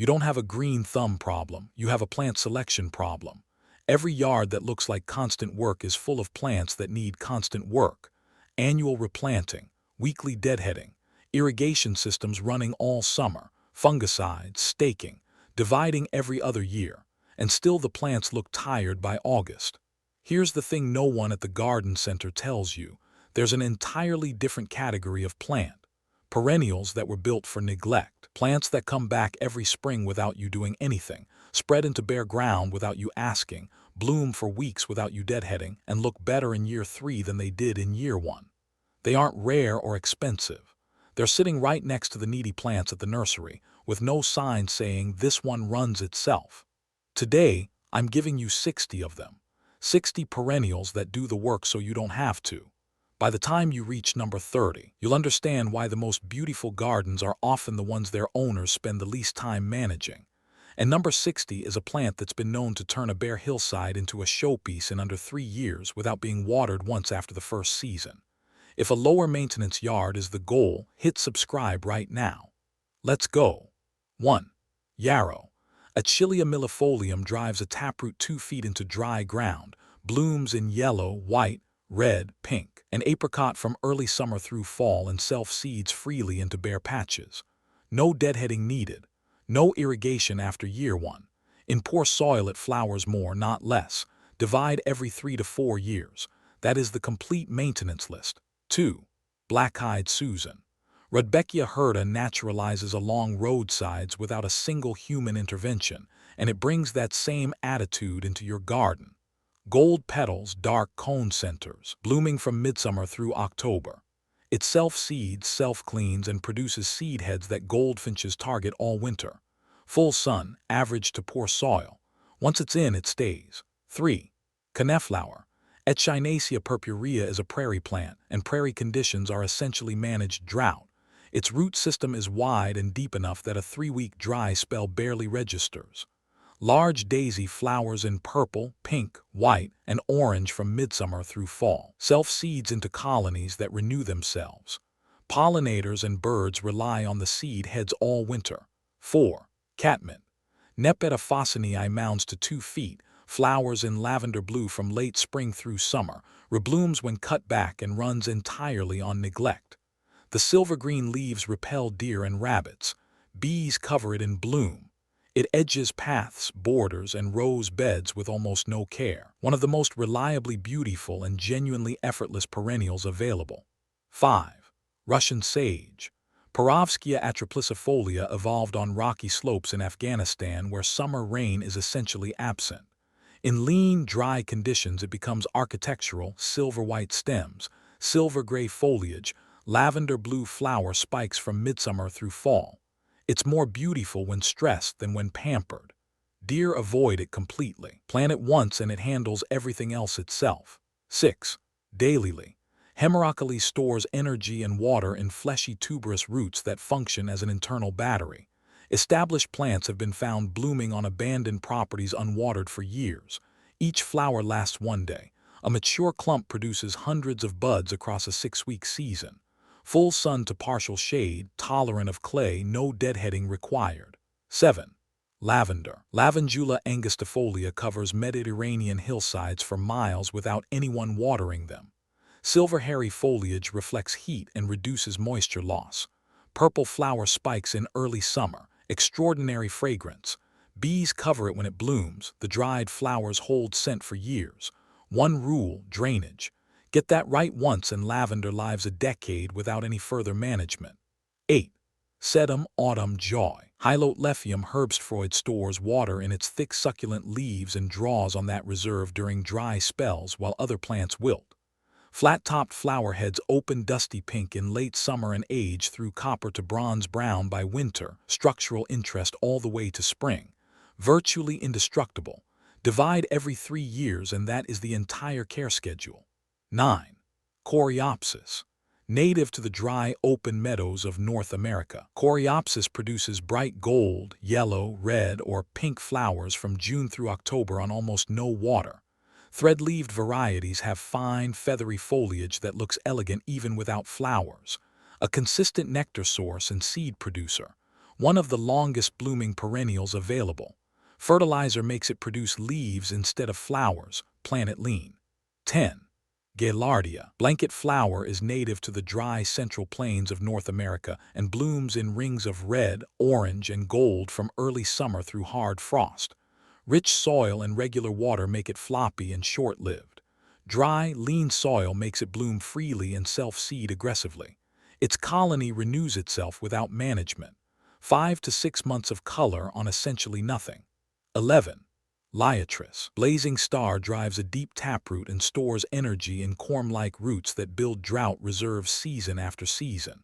You don't have a green thumb problem, you have a plant selection problem. Every yard that looks like constant work is full of plants that need constant work. Annual replanting, weekly deadheading, irrigation systems running all summer, fungicides, staking, dividing every other year, and still the plants look tired by August. Here's the thing no one at the garden center tells you. There's an entirely different category of plant. Perennials that were built for neglect. Plants that come back every spring without you doing anything, spread into bare ground without you asking, bloom for weeks without you deadheading, and look better in year 3 than they did in year 1. They aren't rare or expensive. They're sitting right next to the needy plants at the nursery, with no sign saying this one runs itself. Today, I'm giving you 60 of them. 60 perennials that do the work so you don't have to. By the time you reach number 30, you'll understand why the most beautiful gardens are often the ones their owners spend the least time managing. And number 60 is a plant that's been known to turn a bare hillside into a showpiece in under 3 years without being watered once after the first season. If a lower maintenance yard is the goal, hit subscribe right now. Let's go. 1. Yarrow. Achillea millefolium drives a taproot 2 feet into dry ground, blooms in yellow, white, red, pink, and apricot from early summer through fall and self-seeds freely into bare patches. No deadheading needed. No irrigation after year 1. In poor soil it flowers more, not less. Divide every 3 to 4 years. That is the complete maintenance list. 2. Black-eyed Susan. Rudbeckia hirta naturalizes along roadsides without a single human intervention, and it brings that same attitude into your garden. Gold petals, dark cone centers, blooming from midsummer through October. It self-seeds, self-cleans, and produces seed heads that goldfinches target all winter. Full sun, average to poor soil. Once it's in, it stays. 3. Coneflower. Echinacea purpurea is a prairie plant, and prairie conditions are essentially managed drought. Its root system is wide and deep enough that a 3-week dry spell barely registers. Large daisy flowers in purple, pink, white, and orange from midsummer through fall. Self-seeds into colonies that renew themselves. Pollinators and birds rely on the seed heads all winter. 4. Catmint. Nepeta focinii mounds to 2 feet, flowers in lavender blue from late spring through summer, reblooms when cut back and runs entirely on neglect. The silver-green leaves repel deer and rabbits. Bees cover it in bloom. It edges paths, borders, and rows beds with almost no care. One of the most reliably beautiful and genuinely effortless perennials available. 5. Russian sage. Perovskia atroplicifolia evolved on rocky slopes in Afghanistan where summer rain is essentially absent. In lean, dry conditions it becomes architectural, silver-white stems, silver-gray foliage, lavender-blue flower spikes from midsummer through fall. It's more beautiful when stressed than when pampered. Deer avoid it completely. Plant it once and it handles everything else itself. 6. Daylily. Hemerocalli stores energy and water in fleshy tuberous roots that function as an internal battery. Established plants have been found blooming on abandoned properties unwatered for years. Each flower lasts 1 day. A mature clump produces hundreds of buds across a 6-week season. Full sun to partial shade, tolerant of clay, no deadheading required. 7. Lavender. Lavandula angustifolia covers Mediterranean hillsides for miles without anyone watering them. Silver-hairy foliage reflects heat and reduces moisture loss. Purple flower spikes in early summer, extraordinary fragrance. Bees cover it when it blooms, the dried flowers hold scent for years. One rule, drainage. Get that right once and lavender lives a decade without any further management. 8. Sedum autumn joy. Hylolephium herbstfreud stores water in its thick succulent leaves and draws on that reserve during dry spells while other plants wilt. Flat-topped flower heads open dusty pink in late summer and age through copper to bronze brown by winter, structural interest all the way to spring. Virtually indestructible. Divide every 3 years and that is the entire care schedule. 9. Coreopsis. Native to the dry, open meadows of North America, Coreopsis produces bright gold, yellow, red, or pink flowers from June through October on almost no water. Thread-leaved varieties have fine, feathery foliage that looks elegant even without flowers. A consistent nectar source and seed producer. one of the longest blooming perennials available. Fertilizer makes it produce leaves instead of flowers. Plant it lean. 10. Gaillardia. Blanket flower is native to the dry central plains of North America and blooms in rings of red, orange, and gold from early summer through hard frost. Rich soil and regular water make it floppy and short-lived. Dry, lean soil makes it bloom freely and self-seed aggressively. Its colony renews itself without management. 5 to 6 months of color on essentially nothing. 11. Liatris. Blazing star drives a deep taproot and stores energy in corm-like roots that build drought reserves season after season.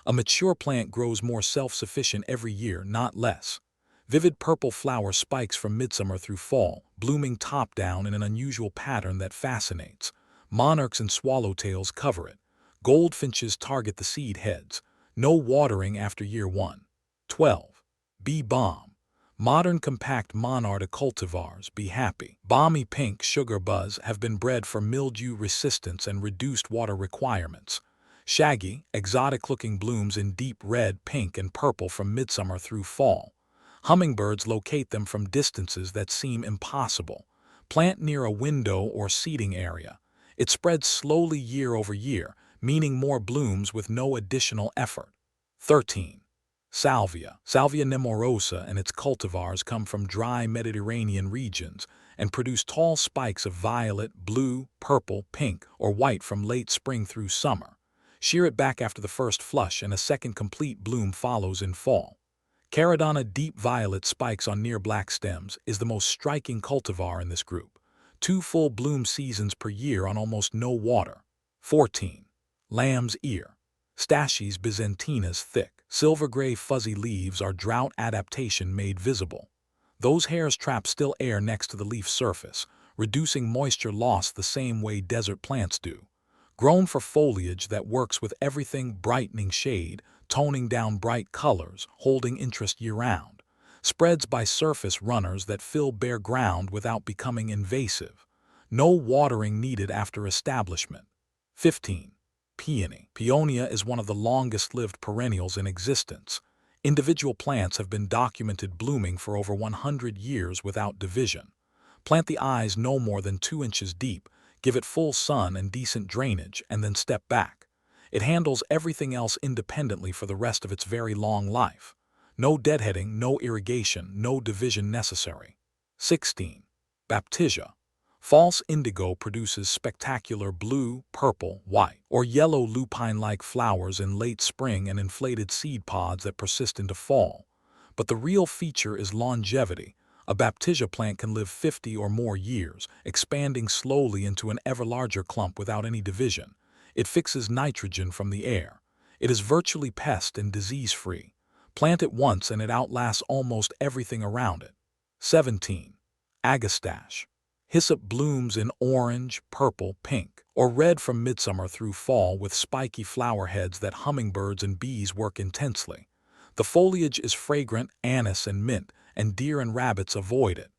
A mature plant grows more self-sufficient every year, not less. Vivid purple flower spikes from midsummer through fall, blooming top-down in an unusual pattern that fascinates. Monarchs and swallowtails cover it. Goldfinches target the seed heads. No watering after year 1. 12. Bee balm. Modern compact monarda cultivars, Be Happy, balmy pink sugar buzz have been bred for mildew resistance and reduced water requirements. Shaggy, exotic-looking blooms in deep red, pink, and purple from midsummer through fall. Hummingbirds locate them from distances that seem impossible. Plant near a window or seating area. It spreads slowly year over year, meaning more blooms with no additional effort. 13. Salvia. Salvia nemorosa and its cultivars come from dry Mediterranean regions and produce tall spikes of violet, blue, purple, pink, or white from late spring through summer. Shear it back after the first flush and a second complete bloom follows in fall. Caradonna deep violet spikes on near black stems is the most striking cultivar in this group. 2 full bloom seasons per year on almost no water. 14. Lamb's ear. Stachys byzantinas thick, silver-gray fuzzy leaves are drought adaptation made visible. Those hairs trap still air next to the leaf surface, reducing moisture loss the same way desert plants do. Grown for foliage that works with everything brightening shade, toning down bright colors, holding interest year-round. Spreads by surface runners that fill bare ground without becoming invasive. No watering needed after establishment. 15. Peony. Peonia is one of the longest-lived perennials in existence. Individual plants have been documented blooming for over 100 years without division. Plant the eyes no more than 2 inches deep, give it full sun and decent drainage, and then step back. It handles everything else independently for the rest of its very long life. No deadheading, no irrigation, no division necessary. 16. Baptisia. False indigo produces spectacular blue, purple, white, or yellow lupine-like flowers in late spring and inflated seed pods that persist into fall. But the real feature is longevity. A Baptisia plant can live 50 or more years, expanding slowly into an ever larger clump without any division. It fixes nitrogen from the air. It is virtually pest and disease-free. Plant it once and it outlasts almost everything around it. 17. Agastache. Hyssop blooms in orange, purple, pink, or red from midsummer through fall with spiky flower heads that hummingbirds and bees work intensely. The foliage is fragrant, anise and mint, and deer and rabbits avoid it.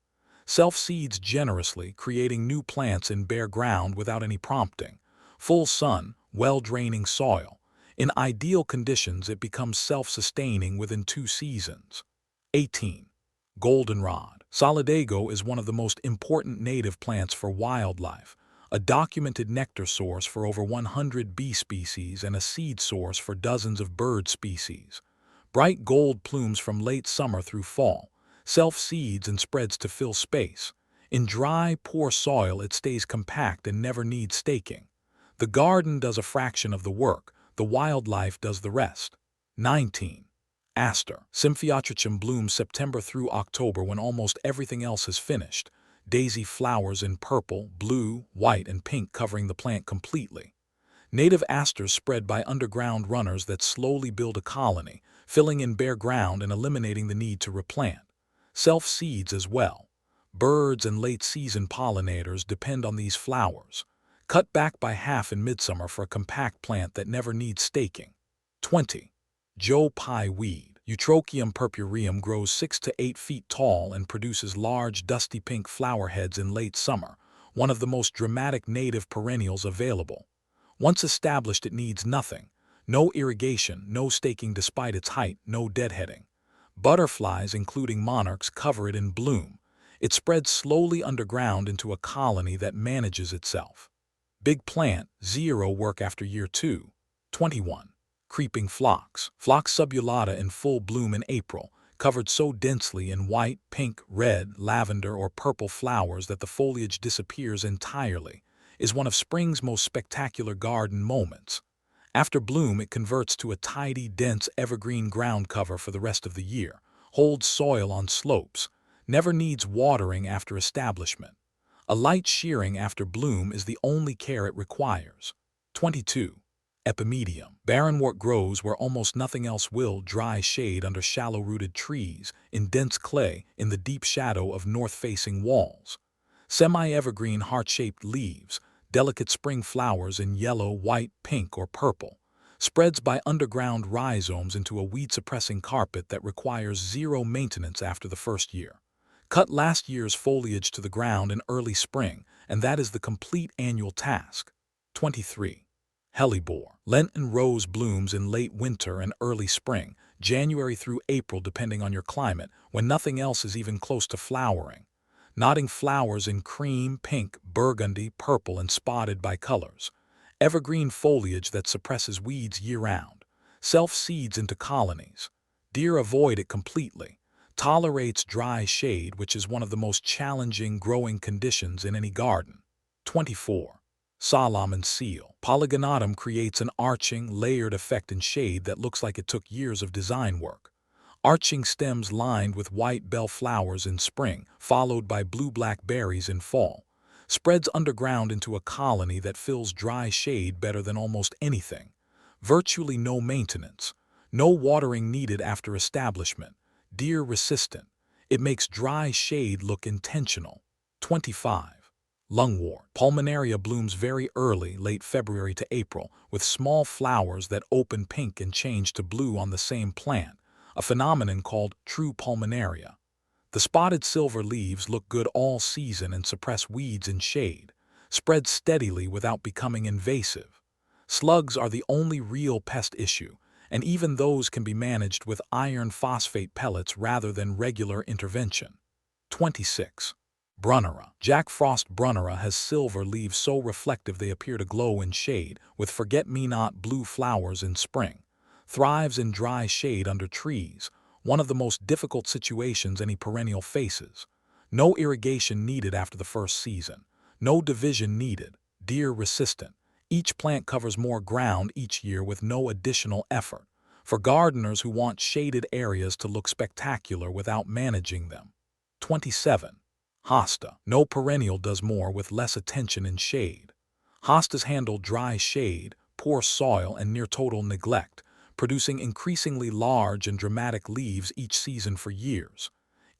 Self-seeds generously, creating new plants in bare ground without any prompting. Full sun, well-draining soil. In ideal conditions, it becomes self-sustaining within 2 seasons. 18. Goldenrod. Solidago is one of the most important native plants for wildlife, a documented nectar source for over 100 bee species and a seed source for dozens of bird species. Bright gold plumes from late summer through fall, self-seeds and spreads to fill space. In dry, poor soil, it stays compact and never needs staking. The garden does a fraction of the work, the wildlife does the rest. 19. Aster. Symphyiotrichum blooms September through October when almost everything else is finished. Daisy flowers in purple, blue, white, and pink covering the plant completely. Native asters spread by underground runners that slowly build a colony, filling in bare ground and eliminating the need to replant. Self-seeds as well. Birds and late-season pollinators depend on these flowers. Cut back by half in midsummer for a compact plant that never needs staking. 20. Joe Pye weed. Eutrochium purpureum grows 6 to 8 feet tall and produces large dusty pink flower heads in late summer, one of the most dramatic native perennials available. Once established, it needs nothing. No irrigation, no staking despite its height, no deadheading. Butterflies, including monarchs, cover it in bloom. It spreads slowly underground into a colony that manages itself. Big plant, zero work after year 2. 21. Creeping phlox. Phlox subulata in full bloom in April, covered so densely in white, pink, red, lavender, or purple flowers that the foliage disappears entirely, is one of spring's most spectacular garden moments. After bloom, it converts to a tidy, dense evergreen ground cover for the rest of the year, holds soil on slopes, never needs watering after establishment. A light shearing after bloom is the only care it requires. 22. Epimedium. Barrenwort grows where almost nothing else will, dry shade under shallow-rooted trees, in dense clay, in the deep shadow of north-facing walls. Semi-evergreen heart-shaped leaves, delicate spring flowers in yellow, white, pink, or purple, spreads by underground rhizomes into a weed-suppressing carpet that requires zero maintenance after the first year. Cut last year's foliage to the ground in early spring, and that is the complete annual task. 23. Hellebore. Lenten rose blooms in late winter and early spring, January through April depending on your climate, when nothing else is even close to flowering. Nodding flowers in cream, pink, burgundy, purple, and spotted by colors. Evergreen foliage that suppresses weeds year-round. Self-seeds into colonies. Deer avoid it completely. Tolerates dry shade, which is one of the most challenging growing conditions in any garden. 24. Solomon seal. Polygonatum creates an arching, layered effect in shade that looks like it took years of design work. Arching stems lined with white bell flowers in spring, followed by blue-black berries in fall. Spreads underground into a colony that fills dry shade better than almost anything. Virtually no maintenance. No watering needed after establishment. Deer resistant. It makes dry shade look intentional. 25. Lungwort. Pulmonaria blooms very early, late February to April, with small flowers that open pink and change to blue on the same plant, a phenomenon called true pulmonaria. The spotted silver leaves look good all season and suppress weeds in shade, spread steadily without becoming invasive. Slugs are the only real pest issue, and even those can be managed with iron phosphate pellets rather than regular intervention. 26. Brunnera. Jack Frost Brunnera has silver leaves so reflective they appear to glow in shade, with forget-me-not blue flowers in spring. Thrives in dry shade under trees, one of the most difficult situations any perennial faces. No irrigation needed after the first season. No division needed. Deer resistant. Each plant covers more ground each year with no additional effort, for gardeners who want shaded areas to look spectacular without managing them. 27. Hosta. No perennial does more with less attention in shade. Hostas handle dry shade, poor soil, and near total neglect, producing increasingly large and dramatic leaves each season for years.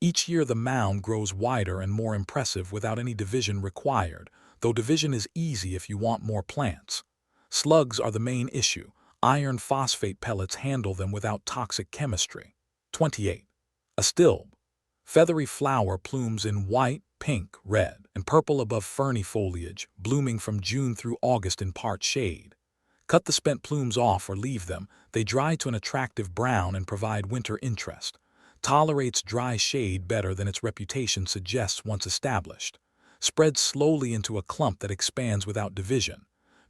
Each year the mound grows wider and more impressive without any division required, though division is easy if you want more plants. Slugs are the main issue. Iron phosphate pellets handle them without toxic chemistry. 28. Astilbe. Feathery flower plumes in white, pink, red, and purple above ferny foliage, blooming from June through August in part shade. Cut the spent plumes off or leave them, they dry to an attractive brown and provide winter interest. Tolerates dry shade better than its reputation suggests once established. Spreads slowly into a clump that expands without division.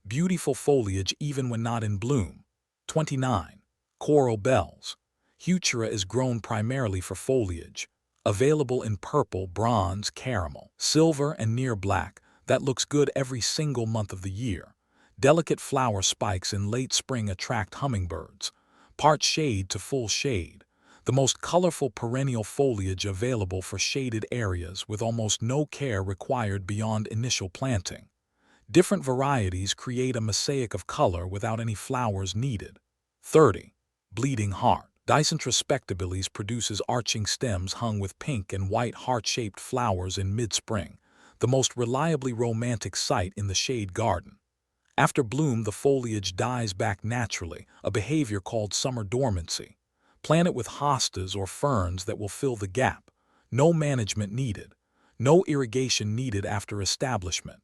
Beautiful foliage even when not in bloom. 29. Coral bells. Heuchera is grown primarily for foliage. Available in purple, bronze, caramel, silver, and near black, that looks good every single month of the year. Delicate flower spikes in late spring attract hummingbirds. Part shade to full shade. The most colorful perennial foliage available for shaded areas with almost no care required beyond initial planting. Different varieties create a mosaic of color without any flowers needed. 30. Bleeding heart. Dicentra spectabilis produces arching stems hung with pink and white heart-shaped flowers in mid-spring, the most reliably romantic sight in the shade garden. After bloom, the foliage dies back naturally, a behavior called summer dormancy. Plant it with hostas or ferns that will fill the gap. No management needed. No irrigation needed after establishment.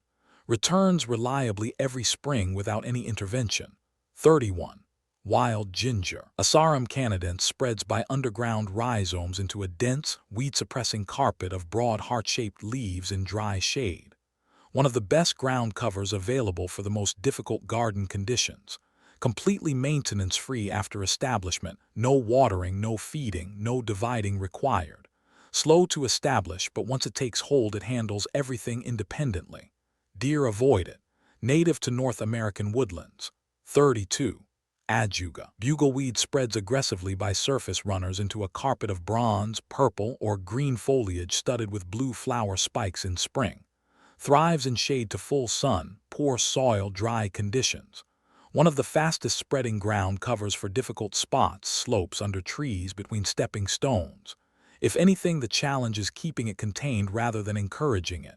Returns reliably every spring without any intervention. 31. Wild ginger. Asarum canadense spreads by underground rhizomes into a dense, weed-suppressing carpet of broad heart-shaped leaves in dry shade. One of the best ground covers available for the most difficult garden conditions. Completely maintenance-free after establishment, no watering, no feeding, no dividing required. Slow to establish, but once it takes hold it handles everything independently. Deer avoid it. Native to North American woodlands. 32. Ajuga. Bugleweed spreads aggressively by surface runners into a carpet of bronze, purple, or green foliage studded with blue flower spikes in spring. Thrives in shade to full sun, poor soil, dry conditions. One of the fastest spreading ground covers for difficult spots, slopes, under trees, between stepping stones. If anything, the challenge is keeping it contained rather than encouraging it.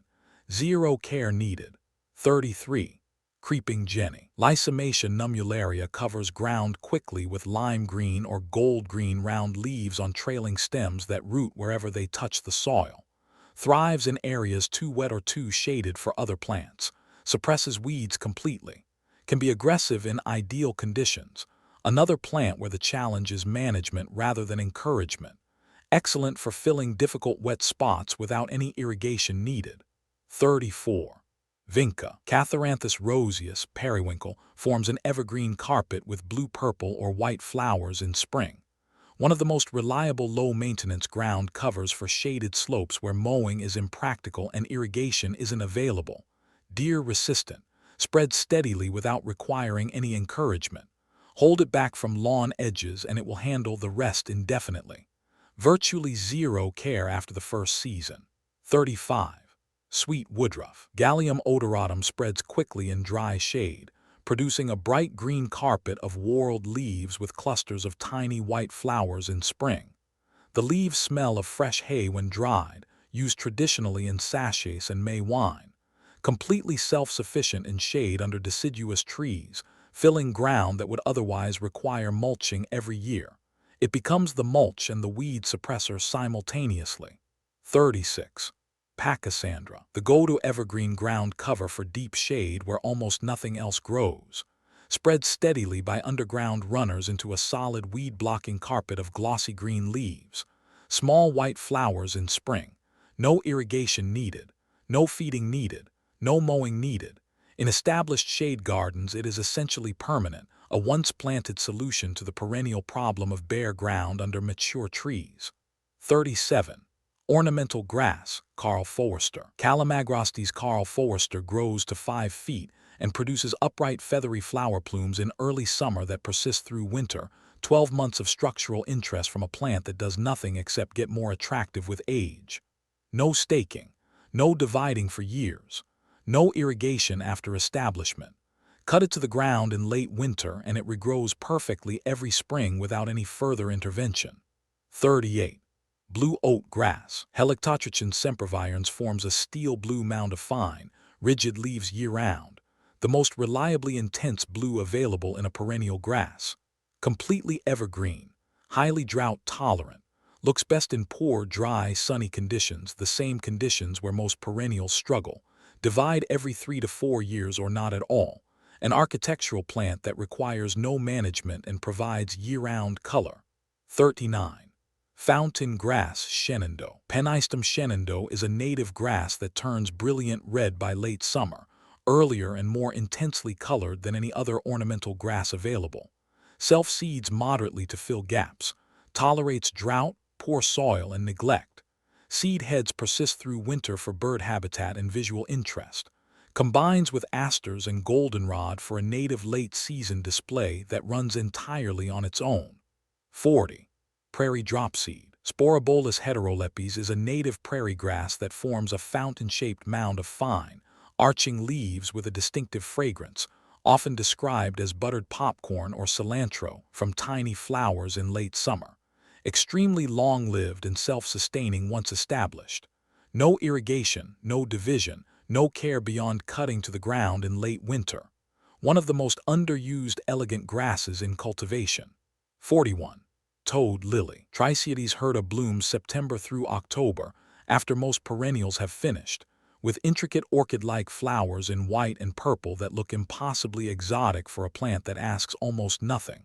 Zero care needed. 33. Creeping Jenny. Lysimachia nummularia covers ground quickly with lime green or gold green round leaves on trailing stems that root wherever they touch the soil. Thrives in areas too wet or too shaded for other plants. Suppresses weeds completely. Can be aggressive in ideal conditions. Another plant where the challenge is management rather than encouragement. Excellent for filling difficult wet spots without any irrigation needed. 34. Vinca. Catharanthus roseus, periwinkle, forms an evergreen carpet with blue-purple or white flowers in spring. One of the most reliable low-maintenance ground covers for shaded slopes where mowing is impractical and irrigation isn't available. Deer-resistant. Spreads steadily without requiring any encouragement. Hold it back from lawn edges and it will handle the rest indefinitely. Virtually zero care after the first season. 35. Sweet woodruff. Gallium odoratum spreads quickly in dry shade, producing a bright green carpet of whorled leaves with clusters of tiny white flowers in spring. The leaves smell of fresh hay when dried, used traditionally in sachets and May wine. Completely self-sufficient in shade under deciduous trees, filling ground that would otherwise require mulching every year. It becomes the mulch and the weed suppressor simultaneously. 36. Pachysandra. The go-to evergreen ground cover for deep shade where almost nothing else grows. Spreads steadily by underground runners into a solid weed-blocking carpet of glossy green leaves. Small white flowers in spring. No irrigation needed. No feeding needed. No mowing needed. In established shade gardens it is essentially permanent, a once-planted solution to the perennial problem of bare ground under mature trees. 37. Ornamental grass, Carl Forster. Calamagrostes Carl Forster grows to 5 feet and produces upright feathery flower plumes in early summer that persist through winter, 12 months of structural interest from a plant that does nothing except get more attractive with age. No staking, no dividing for years, no irrigation after establishment. Cut it to the ground in late winter and it regrows perfectly every spring without any further intervention. 38. Blue oat grass. Helictotrichum sempervirens forms a steel blue mound of fine, rigid leaves year-round, the most reliably intense blue available in a perennial grass. Completely evergreen, highly drought-tolerant, looks best in poor, dry, sunny conditions, the same conditions where most perennials struggle. Divide every 3 to 4 years or not at all. An architectural plant that requires no management and provides year-round color. 39. Fountain grass Shenandoah. Penistum shenandoah is a native grass that turns brilliant red by late summer, earlier and more intensely colored than any other ornamental grass available. Self-seeds moderately to fill gaps. Tolerates drought, poor soil, and neglect. Seed heads persist through winter for bird habitat and visual interest. Combines with asters and goldenrod for a native late-season display that runs entirely on its own. 40. Prairie dropseed. Sporobolus heterolepes is a native prairie grass that forms a fountain-shaped mound of fine, arching leaves with a distinctive fragrance, often described as buttered popcorn or cilantro, from tiny flowers in late summer. Extremely long-lived and self-sustaining once established. No irrigation, no division, no care beyond cutting to the ground in late winter. One of the most underused elegant grasses in cultivation. 41. Toad lily. Tricetes hirta blooms September through October, after most perennials have finished, with intricate orchid-like flowers in white and purple that look impossibly exotic for a plant that asks almost nothing.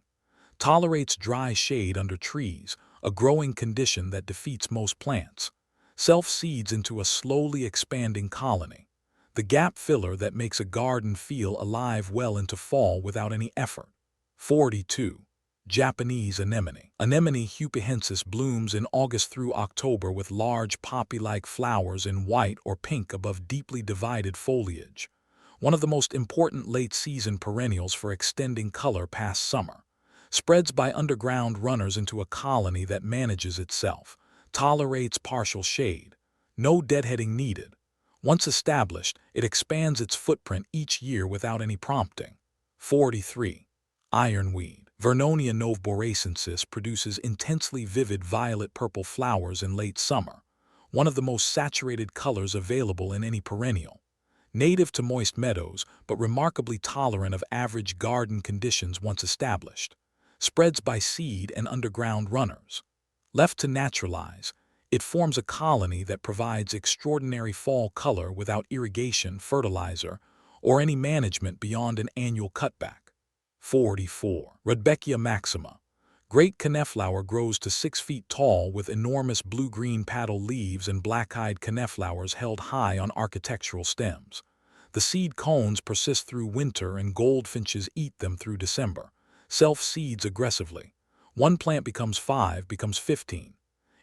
Tolerates dry shade under trees, a growing condition that defeats most plants. Self-seeds into a slowly expanding colony. The gap filler that makes a garden feel alive well into fall without any effort. 42. Japanese anemone. Anemone hupehensis blooms in August through October with large poppy-like flowers in white or pink above deeply divided foliage. One of the most important late-season perennials for extending color past summer. Spreads by underground runners into a colony that manages itself. Tolerates partial shade. No deadheading needed. Once established, it expands its footprint each year without any prompting. 43. Ironweed. Vernonia noveboracensis produces intensely vivid violet-purple flowers in late summer, one of the most saturated colors available in any perennial. Native to moist meadows, but remarkably tolerant of average garden conditions once established. Spreads by seed and underground runners. Left to naturalize, it forms a colony that provides extraordinary fall color without irrigation, fertilizer, or any management beyond an annual cutback. 44. Rudbeckia maxima. Great coneflower grows to 6 feet tall with enormous blue-green paddle leaves and black-eyed coneflowers held high on architectural stems. The seed cones persist through winter and goldfinches eat them through December. Self-seeds aggressively. One plant becomes 5, becomes 15.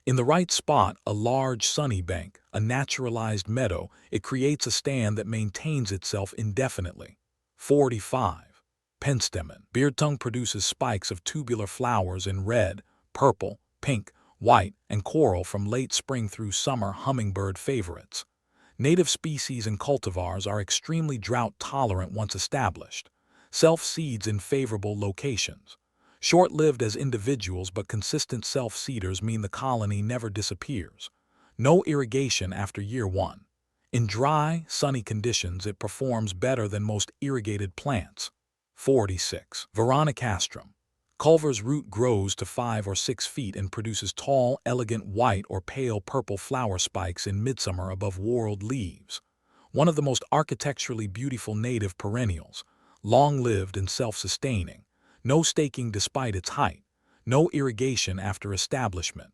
In the right spot, a large sunny bank, a naturalized meadow, it creates a stand that maintains itself indefinitely. 45. Penstemon. Beardtongue produces spikes of tubular flowers in red, purple, pink, white, and coral from late spring through summer, hummingbird favorites. Native species and cultivars are extremely drought-tolerant once established. Self-seeds in favorable locations. Short-lived as individuals but consistent self-seeders mean the colony never disappears. No irrigation after year 1. In dry, sunny conditions, it performs better than most irrigated plants. 46. Veronicastrum. Culver's root grows to 5 or 6 feet and produces tall, elegant white or pale purple flower spikes in midsummer above whorled leaves. One of the most architecturally beautiful native perennials, long-lived and self-sustaining. No staking despite its height. No irrigation after establishment.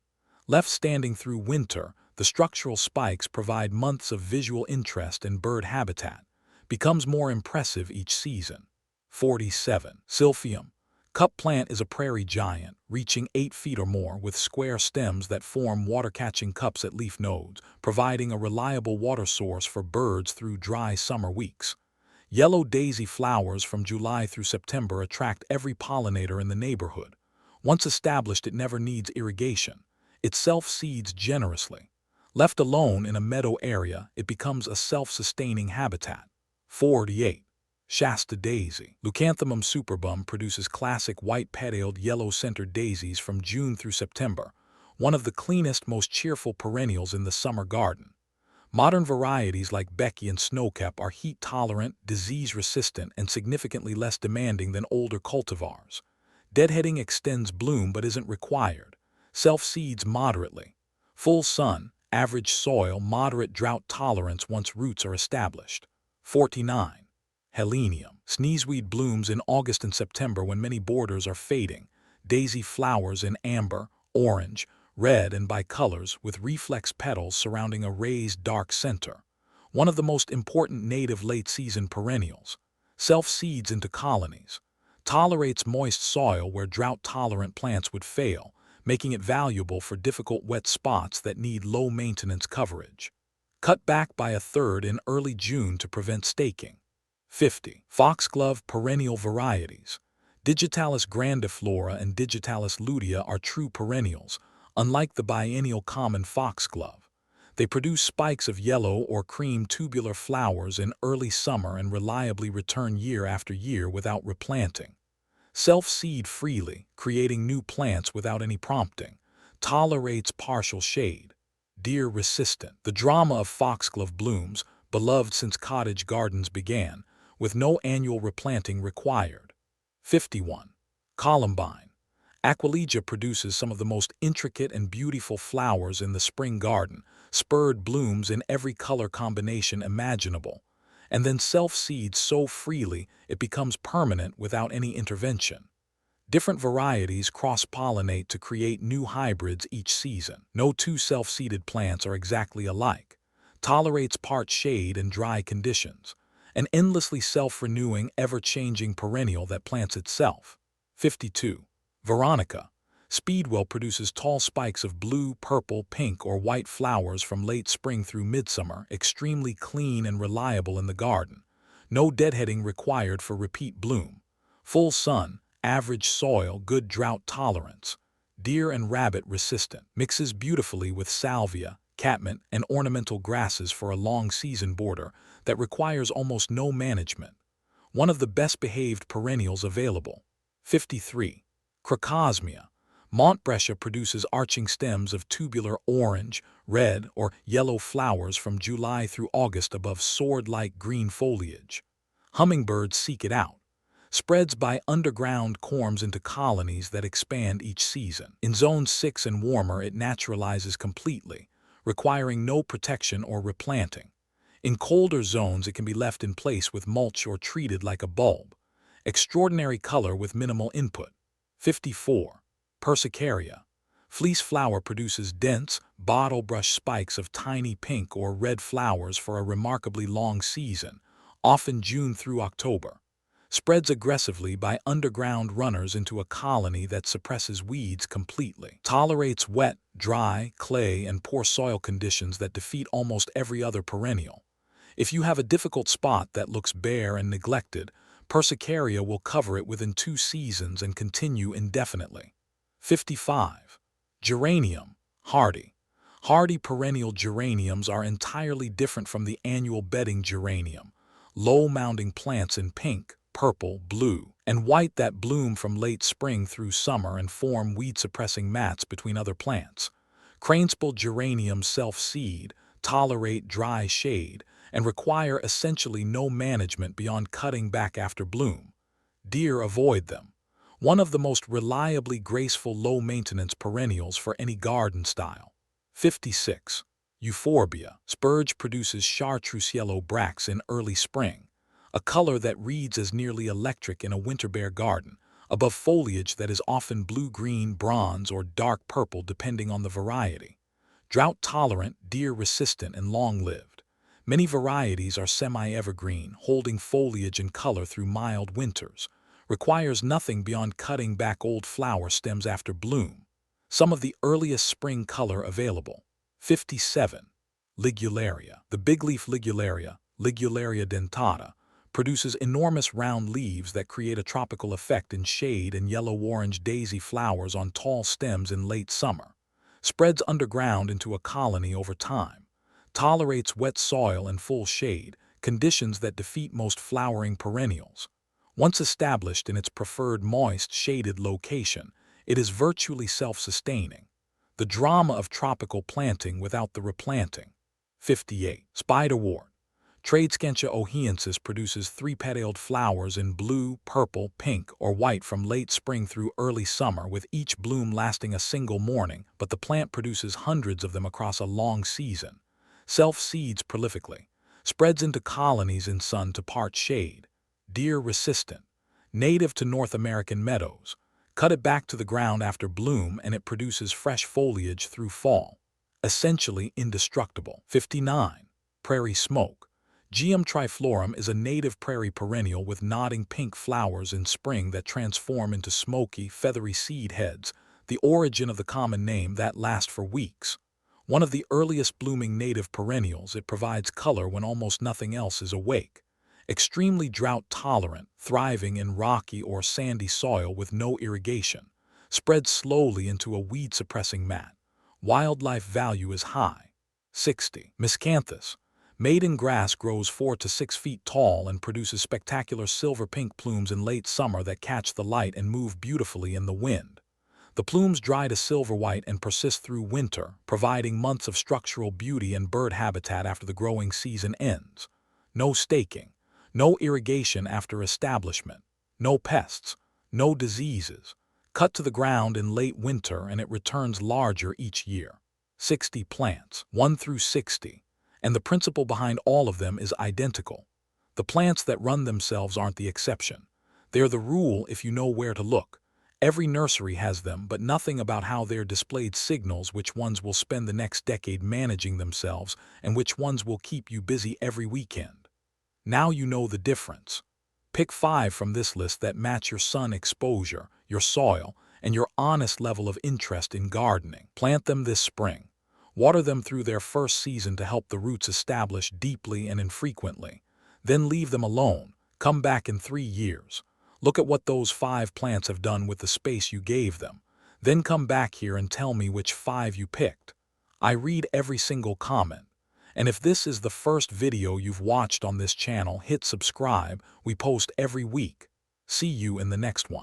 Left standing through winter, the structural spikes provide months of visual interest and bird habitat. Becomes more impressive each season. 47. Silphium. Cup plant is a prairie giant, reaching 8 feet or more, with square stems that form water-catching cups at leaf nodes, providing a reliable water source for birds through dry summer weeks. Yellow daisy flowers from July through September attract every pollinator in the neighborhood. Once established, it never needs irrigation. It self-seeds generously. Left alone in a meadow area, it becomes a self-sustaining habitat. 48. Shasta daisy. Leucanthemum superbum produces classic white petaled yellow-centered daisies from June through September, one of the cleanest, most cheerful perennials in the summer garden. Modern varieties like Becky and Snowcap are heat-tolerant, disease-resistant, and significantly less demanding than older cultivars. Deadheading extends bloom but isn't required. Self-seeds moderately. Full sun, average soil, moderate drought tolerance once roots are established. 49. Helenium. Sneezeweed blooms in August and September when many borders are fading. Daisy flowers in amber, orange, red, and bicolors with reflex petals surrounding a raised dark center. One of the most important native late-season perennials. Self-seeds into colonies. Tolerates moist soil where drought-tolerant plants would fail, making it valuable for difficult wet spots that need low-maintenance coverage. Cut back by 1/3 in early June to prevent staking. 50. Foxglove perennial varieties. Digitalis grandiflora and Digitalis lutea are true perennials, unlike the biennial common foxglove. They produce spikes of yellow or cream tubular flowers in early summer and reliably return year after year without replanting. Self-seed freely, creating new plants without any prompting. Tolerates partial shade. Deer-resistant. The drama of foxglove blooms, beloved since cottage gardens began, with no annual replanting required. 51. Columbine. Aquilegia produces some of the most intricate and beautiful flowers in the spring garden, spurred blooms in every color combination imaginable, and then self-seeds so freely it becomes permanent without any intervention. Different varieties cross-pollinate to create new hybrids each season. No two self-seeded plants are exactly alike. Tolerates part shade and dry conditions. An endlessly self-renewing, ever-changing perennial that plants itself. 52. Veronica. Speedwell produces tall spikes of blue, purple, pink, or white flowers from late spring through midsummer, extremely clean and reliable in the garden. No deadheading required for repeat bloom. Full sun, average soil, good drought tolerance. Deer and rabbit resistant. Mixes beautifully with salvia, catmint, and ornamental grasses for a long season border that requires almost no management. One of the best behaved perennials available. 53. Crocosmia. Montbrescia produces arching stems of tubular orange, red, or yellow flowers from July through August above sword-like green foliage. Hummingbirds seek it out. Spreads by underground corms into colonies that expand each season. In zones 6 and warmer, it naturalizes completely, requiring no protection or replanting. In colder zones, it can be left in place with mulch or treated like a bulb. Extraordinary color with minimal input. 54. Persicaria. Fleece flower produces dense, bottle brush spikes of tiny pink or red flowers for a remarkably long season, often June through October. Spreads aggressively by underground runners into a colony that suppresses weeds completely. Tolerates wet, dry, clay, and poor soil conditions that defeat almost every other perennial. If you have a difficult spot that looks bare and neglected, Persicaria will cover it within 2 seasons and continue indefinitely. 55. Geranium. Hardy. Hardy perennial geraniums are entirely different from the annual bedding geranium. Low-mounding plants in pink, purple, blue, and white that bloom from late spring through summer and form weed-suppressing mats between other plants. Cranesbill geraniums self-seed, tolerate dry shade, and require essentially no management beyond cutting back after bloom. Deer avoid them. One of the most reliably graceful low-maintenance perennials for any garden style. 56. Euphorbia. Spurge produces chartreuse yellow bracts in early spring, a color that reads as nearly electric in a winter-bare garden, above foliage that is often blue-green, bronze, or dark purple depending on the variety. Drought-tolerant, deer-resistant, and long-lived. Many varieties are semi-evergreen, holding foliage and color through mild winters. Requires nothing beyond cutting back old flower stems after bloom. Some of the earliest spring color available. 57. Ligularia. The bigleaf ligularia, Ligularia dentata, produces enormous round leaves that create a tropical effect in shade and yellow-orange daisy flowers on tall stems in late summer. Spreads underground into a colony over time. Tolerates wet soil and full shade, conditions that defeat most flowering perennials. Once established in its preferred moist, shaded location, it is virtually self-sustaining. The drama of tropical planting without the replanting. 58. Spiderwort. Tradescantia ohiensis produces 3-petaled flowers in blue, purple, pink, or white from late spring through early summer, with each bloom lasting a single morning, but the plant produces hundreds of them across a long season. Self-seeds prolifically. Spreads into colonies in sun to part shade. Deer-resistant. Native to North American meadows. Cut it back to the ground after bloom and it produces fresh foliage through fall. Essentially indestructible. 59. Prairie smoke. Geum triflorum is a native prairie perennial with nodding pink flowers in spring that transform into smoky, feathery seed heads, the origin of the common name that lasts for weeks. One of the earliest blooming native perennials, it provides color when almost nothing else is awake. Extremely drought-tolerant, thriving in rocky or sandy soil with no irrigation. Spreads slowly into a weed-suppressing mat. Wildlife value is high. 60. Miscanthus. Maiden grass grows 4 to 6 feet tall and produces spectacular silver-pink plumes in late summer that catch the light and move beautifully in the wind. The plumes dry to silver-white and persist through winter, providing months of structural beauty and bird habitat after the growing season ends. No staking. No irrigation after establishment. No pests. No diseases. Cut to the ground in late winter and it returns larger each year. 60 plants, 1 through 60. And the principle behind all of them is identical. The plants that run themselves aren't the exception. They're the rule if you know where to look. Every nursery has them, but nothing about how they're displayed signals which ones will spend the next decade managing themselves and which ones will keep you busy every weekend. Now you know the difference. Pick 5 from this list that match your sun exposure, your soil, and your honest level of interest in gardening. Plant them this spring. Water them through their first season to help the roots establish deeply and infrequently. Then leave them alone. Come back in 3 years. Look at what those 5 plants have done with the space you gave them. Then come back here and tell me which 5 you picked. I read every single comment. And if this is the first video you've watched on this channel, hit subscribe. We post every week. See you in the next one.